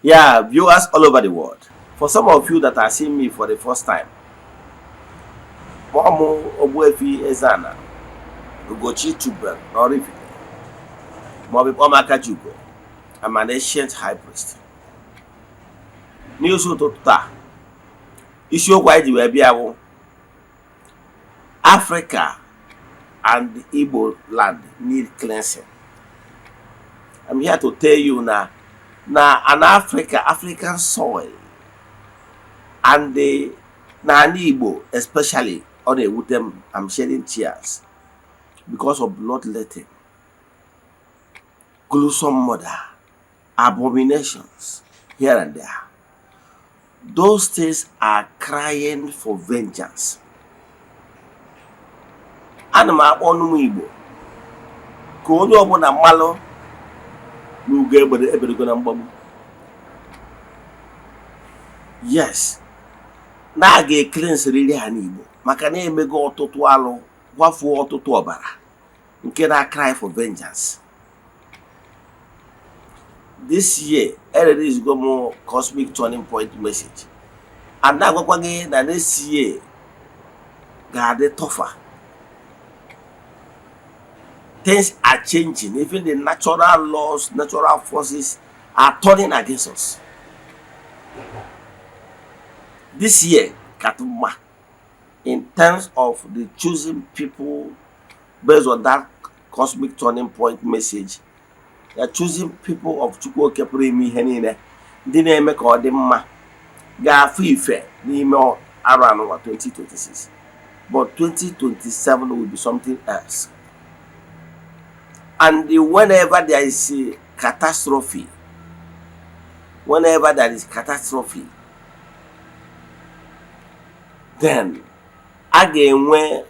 Yeah, viewers all over the world. For some of you that are seeing me for the first time, Momo Ogbuefi Ezeana, ugochitubelu na Oraifite, maọbụ Omakajugo, I'm an ancient high priest. News ụtụtụ taa, isiokwu anyị ji wee bịa bụ Africa and the Igbo land need cleansing. I'm here to tell you now an African soil and the Igbo especially on with them, I'm shedding tears because of bloodletting, gruesome murder, abominations here and there. Those things are crying for vengeance. Ana m akpọ ọnụ m Igbo ka onye ọbụla mmalụ na ugo eberego na mgbagbu. Yes, na a ga-eklensiriri ha n'Igbo maka na emego ọtụtụ alụ, gwafuo ọtụtụ ọbara nke na cry for vengeance. This year, is go more cosmic turning point message. And now go again that this year got tougher. Things are changing. Even the natural laws, natural forces are turning against us. This year, Katuma, in terms of the choosing people based on that cosmic turning point message, they are choosing people of Chukwu kepụrụ ime ihe niile ndị na-eme ka ọ dị mma ga-afụ ife n'ime arụ anụwa 2026, but 2027 will be something else. And whenever there is a catastrophe, then again when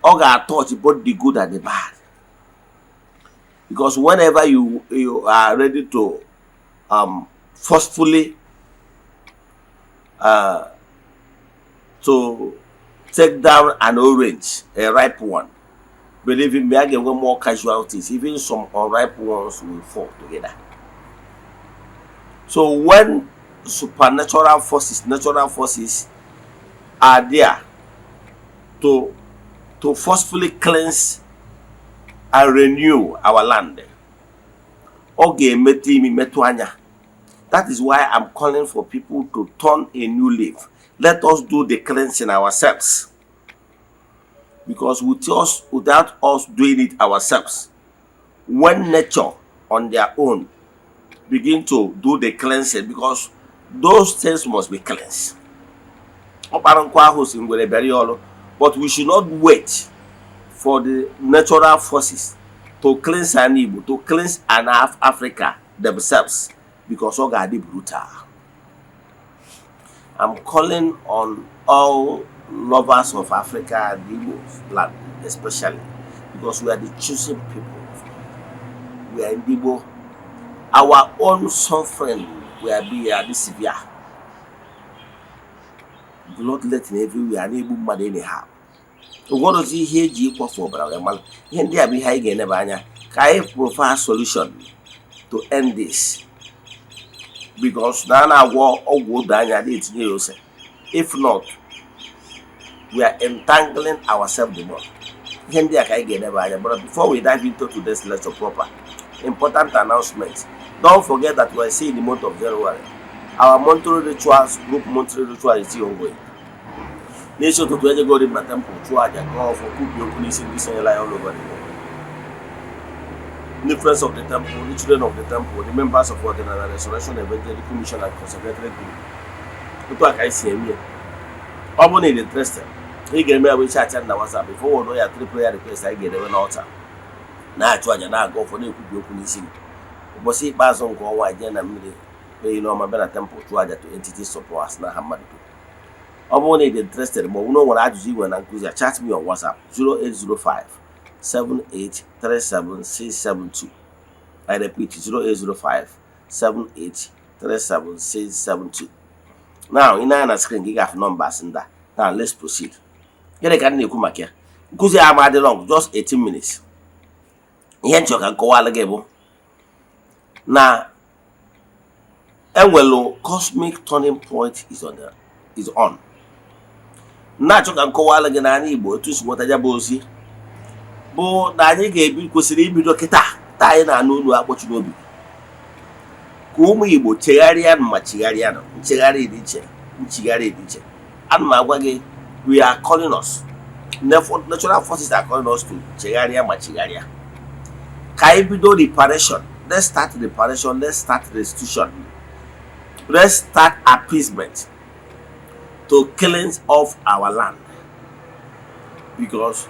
ọ ga-touch both the good and the bad. Because whenever you are ready to forcefully to take down an orange, a ripe one, believe me, I get more casualties. Even some unripe ones will fall together. So when supernatural forces, natural forces are there to forcefully cleanse and renew our land, that is why I'm calling for people to turn a new leaf. Let us do the cleansing ourselves. Because without us doing it ourselves, when nature on their own begin to do the cleansing, because those things must be cleansed. But we should not wait for the natural forces to cleanse an Igbo, to cleanse an Africa themselves, because all got brutal. I'm calling on all lovers of Africa and Igbo land, especially because we are the chosen people. We are in Igbo. Our own suffering will be this severe. Bloodletting everywhere, and Igbo mad anyhow. What does he hear equal for brother? India behind Genevania. Can I provide solution to end this? Because now war or wood it's if not, we are entangling ourselves the more. India can get but before we dive into today's lecture proper, important announcements. Don't forget that we are seeing the month of January. Our monthly rituals, group monthly ritual is still ongoing. Nation to go in the temple to Aja, go for people policing this all over the world. The friends of the temple, the children of the temple, the members of the Resurrection Evangelical Mission and Consecrated Group. Look like I see him here. I'm interested. He gave me a chat and WhatsApp before we know 3 prayer requests I get an altar. Now I try to go for the people policing. But see, pass on go wide and you know, my temple to Aja to entities support us now. I'm only interested, but we know what I do when I chat me on WhatsApp 0805 7837 I repeat 0805 7837 Now, in our screen, you have numbers in that. Now, let's proceed. Get a can you come here? Because I'm at the long, just 18 minutes. Yen can go all again. Now, enwelu cosmic turning point is on. Na-achọ ka nkọwala gị n'anya Igbo otu si nweta ya bụ ozi bụ na anyị kwesịrị ibido kịta taa anyị na-anụ olu akpọchi n'obi ka ụmụ Igbo chegharịa ma chigharịa nchegharị dị iche nchigharị dị iche. Ana m agwa gị, we are calling us, natural forces are calling us to chegharịa ma chigharịa ka anyị bido reparation. Let's start reparation, let's start restitution, let's start appeasement to cleanse off our land, because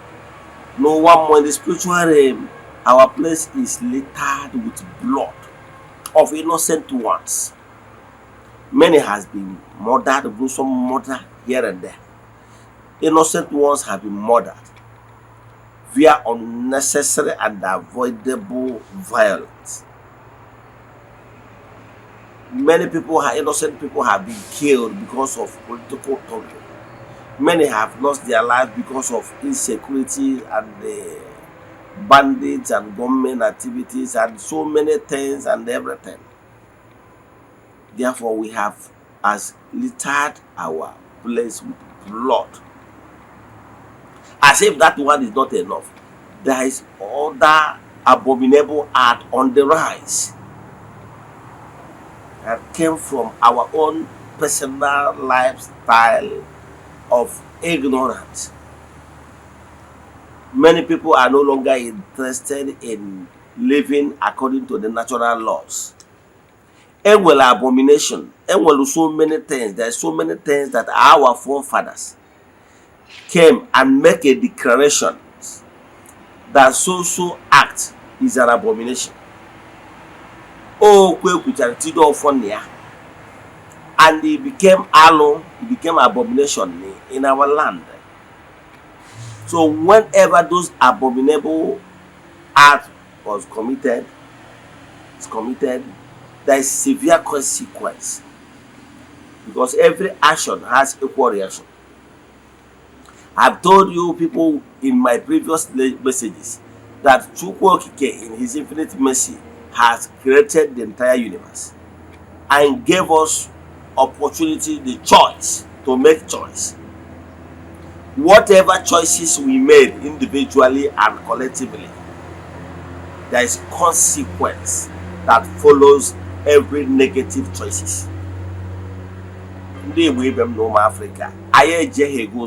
no one more in the spiritual realm, our place is littered with blood of innocent ones. Many has been murdered, some murder here and there. Innocent ones have been murdered via unnecessary and avoidable violence. Many people, innocent people, have been killed because of political turmoil. Many have lost their lives because of insecurity and bandits and government activities and so many things and everything. Therefore, we have as littered our place with blood. As if that one is not enough, there is other abominable act on the rise that came from our own personal lifestyle of ignorance. Many people are no longer interested in living according to the natural laws. And well, abomination, and well, so many things. There are so many things that our forefathers came and make a declaration that so act is an abomination. Oh, and it became aloe, it became abomination in our land. So whenever those abominable act was committed, there is severe consequence, because every action has equal reaction. I've told you people in my previous messages that Chukwu Okike in his infinite mercy has created the entire universe and gave us opportunity, the choice to make choice. Whatever choices we made individually and collectively, there is consequence that follows every negative choices. Africa,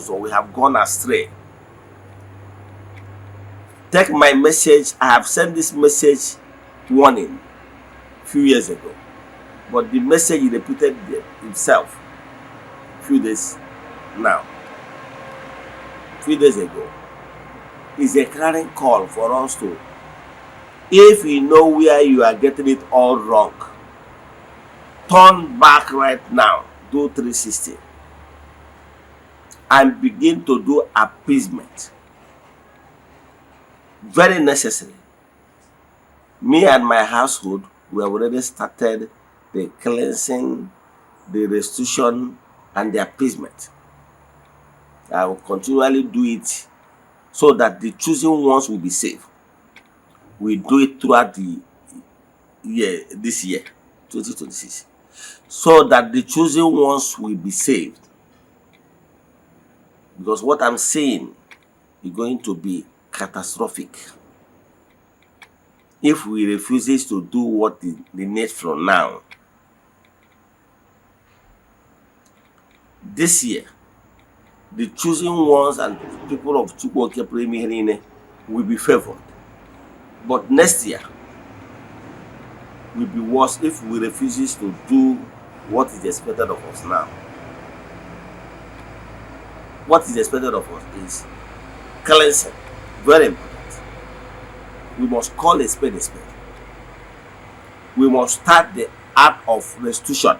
so we have gone astray. Take my message. I have sent this message warning a few years ago, but the message repeated itself a few days now. A few days ago is a clarion call for us to, if you know where you are getting it all wrong, turn back right now, do 360 and begin to do appeasement. Very necessary. Me and my household, we have already started the cleansing, the restitution, and the appeasement. I will continually do it so that the chosen ones will be saved. We do it throughout the year, this year, 2026, so that the chosen ones will be saved. Because what I'm saying is going to be catastrophic if we refuse to do what the need from now. This year, the chosen ones and people of Chukwu Okike will be favored. But next year will be worse if we refuse to do what is expected of us now. What is expected of us is cleansing. Very important. We must call a spade a spade. We must start the act of restitution.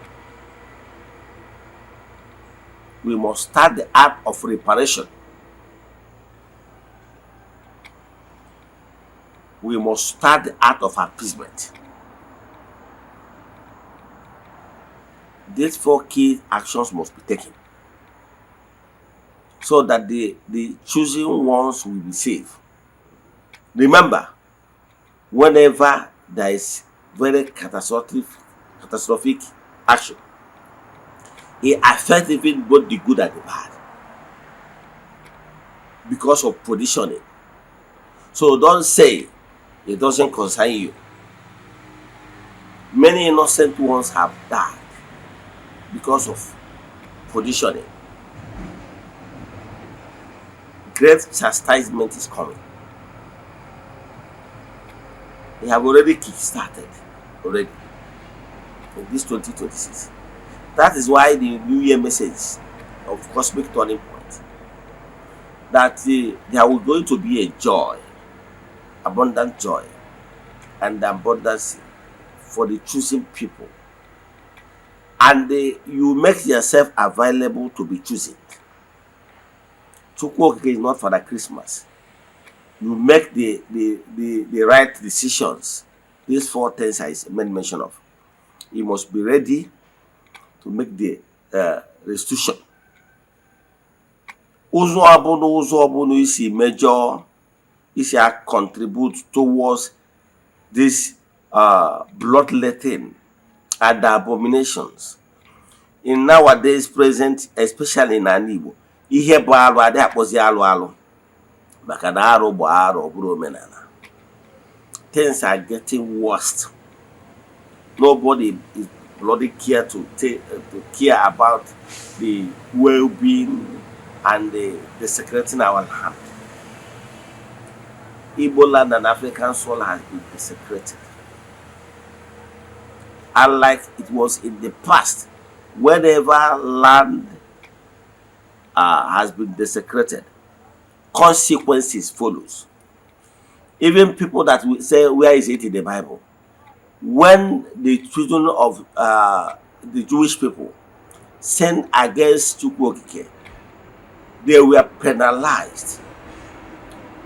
We must start the act of reparation. We must start the act of appeasement. These 4 key actions must be taken so that the chosen ones will be saved. Remember, whenever there is very catastrophic action. It affects even both the good and the bad because of positioning. So don't say it doesn't concern you. Many innocent ones have died because of positioning. Great chastisement is coming. They have already kick-started already in this 2026. That is why the New Year message of Cosmic Turning Point, that there will going to be a joy, abundant joy, and abundance for the choosing people. And you make yourself available to be chosen. Chukwu is not for the Christmas. You make the right decisions. These 4 things I made mention of. You must be ready to make the restitution. Ụzọ ọbụla isi major isi contribute towards this bloodletting and abominations in nowadays present, especially in Igbo. Ihe bụ arụ adị akpọzi alụ alụ maka na arụ bụ arụ bụrụ omenala. Things are getting worse. Nobody is bloody care to care about the well-being and the desecrating our land. Igbo land and African soil has been desecrated. Unlike it was in the past, whenever land has been desecrated, consequences follows. Even people that will say, where is it in the Bible? When the children of the Jewish people sinned against Chukwu, they were penalized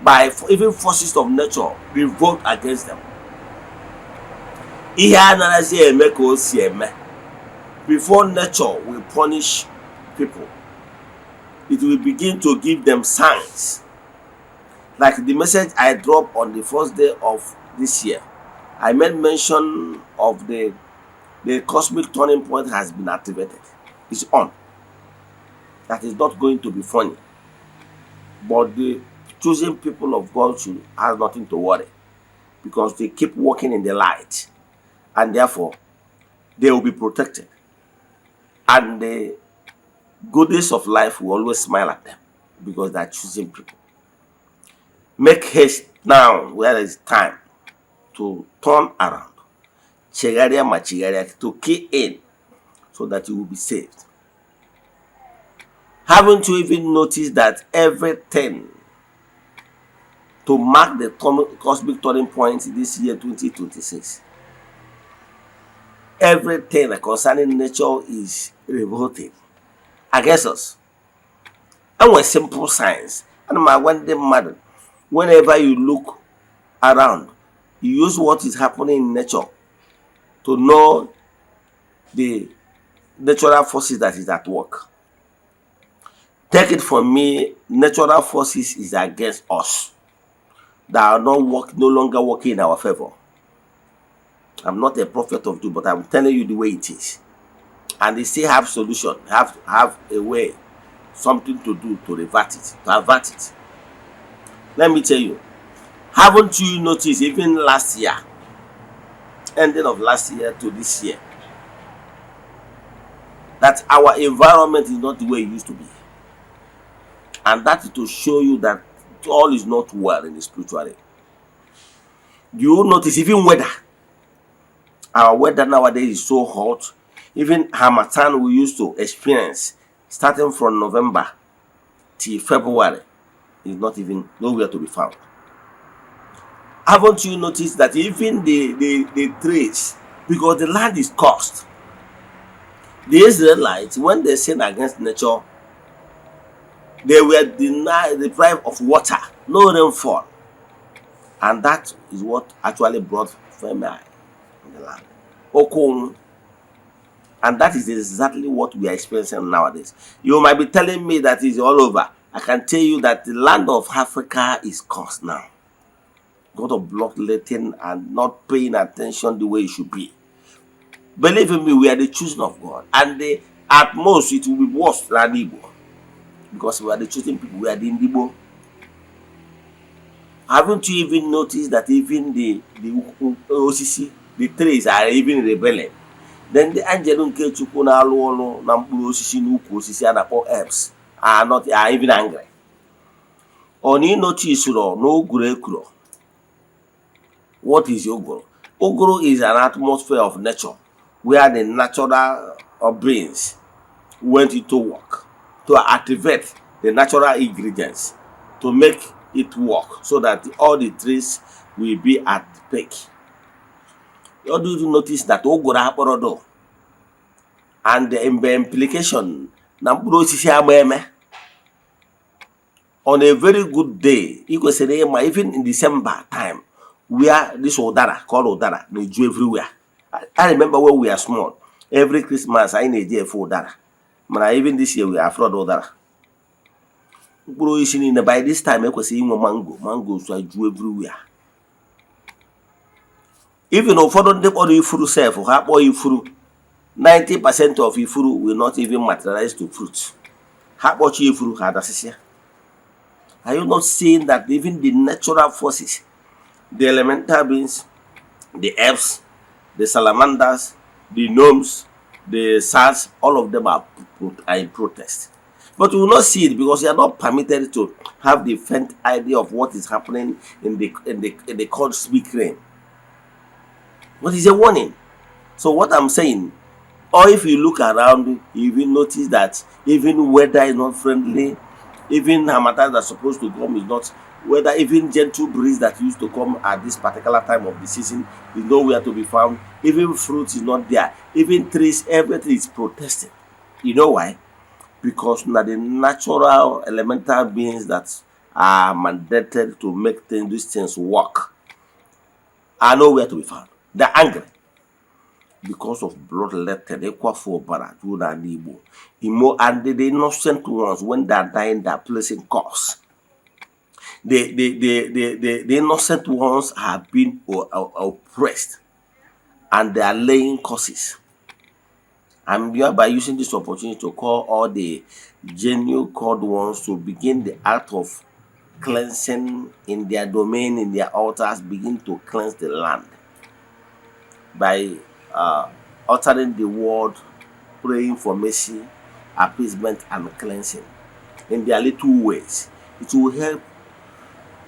by even forces of nature revolt against them. Before nature will punish people, it will begin to give them signs. Like the message I dropped on the first day of this year, I made mention of the cosmic turning point has been activated. It's on. That is not going to be funny. But the choosing people of God should have nothing to worry, because they keep walking in the light, and therefore they will be protected. And the goodness of life will always smile at them because they are choosing people. Make haste now where it is time to turn around. To key in so that you will be saved. Haven't you even noticed that everything to mark the cosmic turning point this year 2026, everything concerning nature is revolting against us? And with simple signs, and my one day mother, whenever you look around, you use what is happening in nature to know the natural forces that is at work. Take it from me, natural forces is against us. That are no longer working in our favor. I'm not a prophet of doom, but I'm telling you the way it is. And they still have solution, have a way, something to do to revert it, to avert it. Let me tell you, haven't you noticed even last year, ending of last year to this year, that our environment is not the way it used to be? And that is to show you that all is not well in the spiritual realm. Do you notice even weather? Our weather nowadays is so hot. Even Harmattan we used to experience starting from November till February is not even nowhere to be found. Haven't you noticed that even the trees, because the land is cursed, the Israelites, when they sin against nature, they were deprived of water, no rainfall. And that is what actually brought famine in the land. Okun. And that is exactly what we are experiencing nowadays. You might be telling me that it's all over. I can tell you that the land of Africa is cursed now. God of bloodletting and not paying attention the way it should be. Believe in me, we are the chosen of God. And at most, it will be worse than Igbo. Because we are the chosen people. We are the Igbo. Haven't you even noticed that even the osisi, the trees are even rebelling? Then the angel nke Chukwu na-alụ ọrụ na mkpụrụ osisi n'ukwu osisi a na-akpọ herbs are even angry. On you notice n'oguru ekuro. What is oguru? Oguru is an atmosphere of nature where the natural beings went into work to activate the natural ingredients to make it work so that all the trees will be at peak. You do you notice that oguru akporodo and the implication na mkpụrụ osisi agba eme? On a very good day, you could say even in December time, where this udara called udara they do everywhere. I remember when we are small, every Christmas I need a for udara. But even this year we are fraud udara. By this time I could see mangoes I do everywhere. Even if don't take all the fruit self or have all your fruit, 90% of your fruit will not even materialize to fruits. How about your fruit had a Are you not seeing that even the natural forces, the elemental beings, the elves, the salamanders, the gnomes, the SARS, all of them are in protest? But you will not see it because you are not permitted to have the faint idea of what is happening in the cosmic realm. But it's a warning. So what I'm saying, or if you look around, you will notice that even weather is not friendly. Even harmattan that's supposed to come is not, whether even gentle breeze that used to come at this particular time of the season is nowhere to be found. Even fruit is not there. Even trees, everything is protesting. You know why? Because now the natural elemental beings that are mandated to make these things work are nowhere to be found. They're angry. Because of bloodletting, and the innocent ones, when they are dying, they are placing curse. The innocent ones have been oppressed and they are laying curses. I'm hereby using this opportunity to call all the genuine called ones to begin the act of cleansing in their domain, in their altars, begin to cleanse the land by uttering the word, praying for mercy, appeasement, and cleansing in their little ways. It will help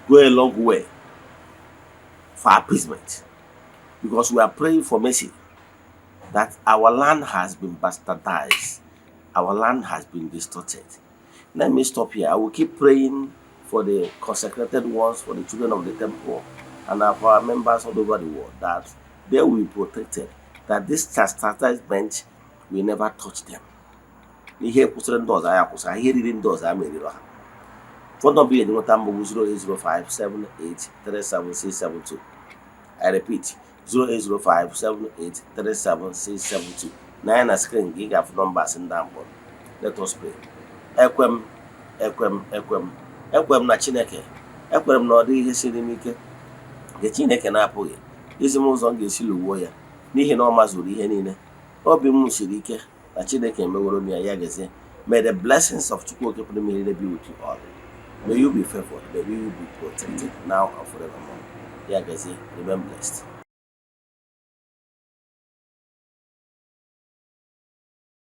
go a long way for appeasement, because we are praying for mercy. That our land has been bastardized, our land has been distorted. Let me stop here. I will keep praying for the consecrated ones, for the children of the temple, and for our members all over the world, that they will be protected, that this chastisement will never touch them. Ihe kwụsịrị ndị ọzọ ya kwụsịrị, ihe riri ndị ọzọ ya meriri ha. Phone number is 08057837672. I repeat, 08057837672. Now on screen, you have numbers in that one. Let us pray. Ekwem na Chineke. Ekwem na ọ dị ihe siri m ike nke Chineke na-apụghị isi m ụzọ m ga-esi lụgbuo ya n'ihi na ọ mazuru ihe niile. Obi m siri ike na Chineke emeworo m ya gazie. May the blessings of Chukwu Oke Pụrụ Ime Ihe be with you all. May you be favored. May you be protected now and forevermore. Ya gazie. Remain blessed.